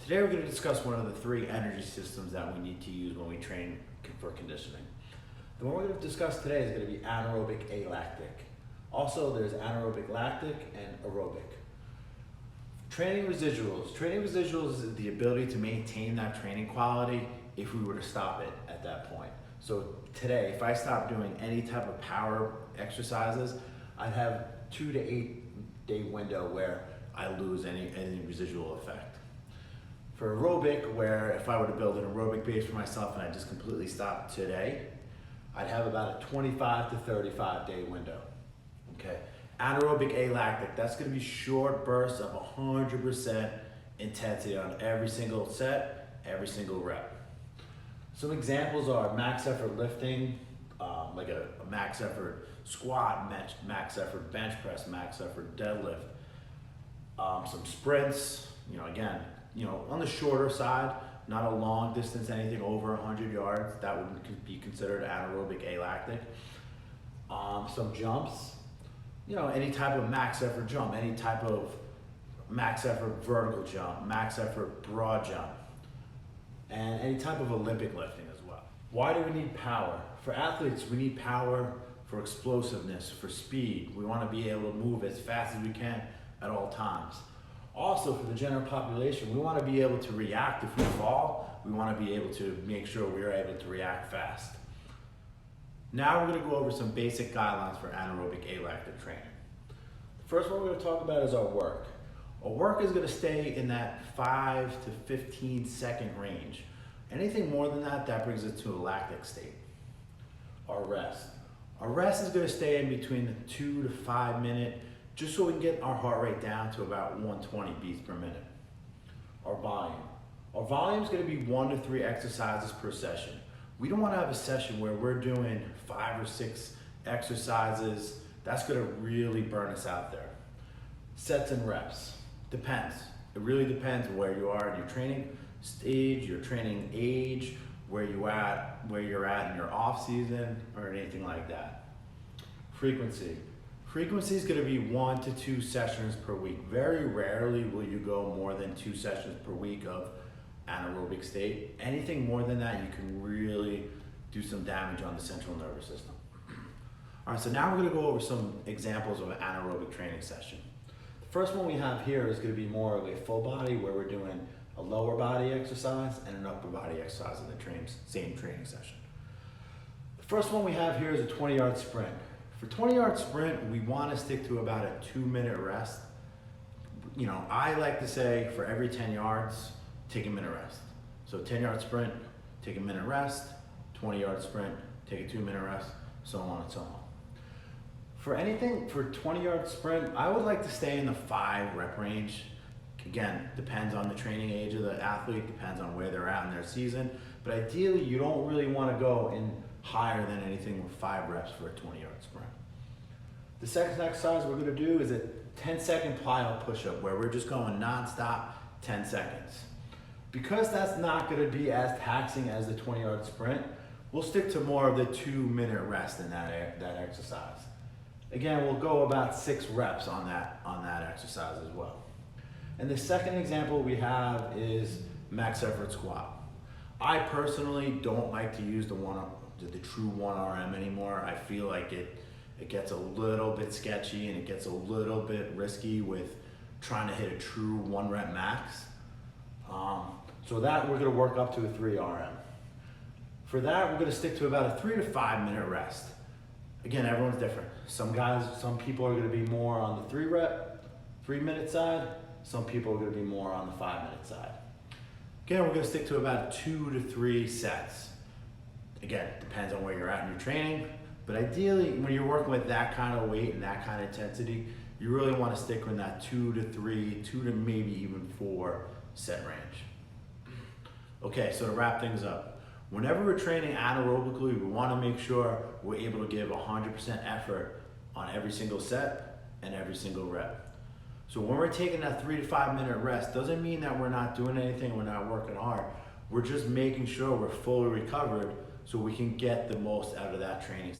Today we're going to discuss one of the three energy systems that we need to use when we train for conditioning. The one we're going to discuss today is going to be anaerobic alactic. Also, there's anaerobic lactic and aerobic. Training residuals. Training residuals is the ability to maintain that training quality if we were to stop it at that point. So today, if I stop doing any type of power exercises, I'd have 2 to 8 day window where I lose any residual effect. For aerobic, where if I were to build an aerobic base for myself and I just completely stopped today, I'd have about a 25 to 35 day window. Okay. Anaerobic alactic, that's going to be short bursts of 100% intensity on every single set, every single rep. Some examples are max effort lifting, like a max effort squat, max effort bench press, max effort deadlift. Some sprints, again, on the shorter side, not a long distance, anything over 100 yards, that would be considered anaerobic alactic. Some jumps, any type of max effort jump, any type of max effort vertical jump, max effort broad jump, and any type of Olympic lifting as well. Why do we need power? For athletes, we need power for explosiveness, for speed. We want to be able to move as fast as we can at all times. Also, for the general population, we want to be able to react if we fall. We want to be able to make sure we're able to react fast. Now we're going to go over some basic guidelines for anaerobic alactic training. The first one we're going to talk about is our work. Our work is going to stay in that 5 to 15 second range. Anything more than that, that brings it to a lactic state. Our rest. Our rest is going to stay in between the 2 to 5 minute, just so we can get our heart rate down to about 120 beats per minute. Our volume. Our volume is going to be 1 to 3 exercises per session. We don't want to have a session where we're doing 5 or 6 exercises. That's going to really burn us out there. Sets and reps. Depends. It really depends where you are in your training stage, your training age, where you're at in your off season, or anything like that. Frequency. Frequency is going to be 1 to 2 sessions per week. Very rarely will you go more than 2 sessions per week of anaerobic state. Anything more than that, you can really do some damage on the central nervous system. All right, so now we're going to go over some examples of an anaerobic training session. The first one we have here is going to be more of a full body, where we're doing a lower body exercise and an upper body exercise in the same training session. The first one we have here is a 20-yard sprint. For 20-yard sprint, we want to stick to about a 2-minute rest. I like to say for every 10 yards, take a minute rest. So 10-yard sprint, take a minute rest, 20-yard sprint, take a 2-minute rest, so on and so on. For 20-yard sprint, I would like to stay in the 5 rep range. Again, depends on the training age of the athlete, depends on where they're at in their season, but ideally you don't really want to go in higher than anything with 5 reps for a 20-yard sprint. The second exercise we're going to do is a 10-second plyo push-up, where we're just going non-stop 10 seconds. Because that's not going to be as taxing as the 20-yard sprint, we'll stick to more of the 2-minute rest in that exercise. Again, we'll go about 6 reps on that exercise as well. And the second example we have is max effort squat. I personally don't like to use the true 1RM anymore. I feel like it gets a little bit sketchy and it gets a little bit risky with trying to hit a true 1 rep max. So that we're going to work up to a 3 RM. For that, we're going to stick to about a 3 to 5 minute rest. Again, everyone's different. Some people are going to be more on the 3 minute side. Some people are going to be more on the 5 minute side. Again, we're going to stick to about 2 to 3 sets. Again, depends on where you're at in your training, but ideally, when you're working with that kind of weight and that kind of intensity, you really want to stick in that 2 to 3, 2 to maybe even 4 set range. Okay, so to wrap things up, whenever we're training anaerobically, we want to make sure we're able to give 100% effort on every single set and every single rep. So when we're taking that 3 to 5 minute rest, doesn't mean that we're not doing anything, we're not working hard. We're just making sure we're fully recovered so we can get the most out of that training.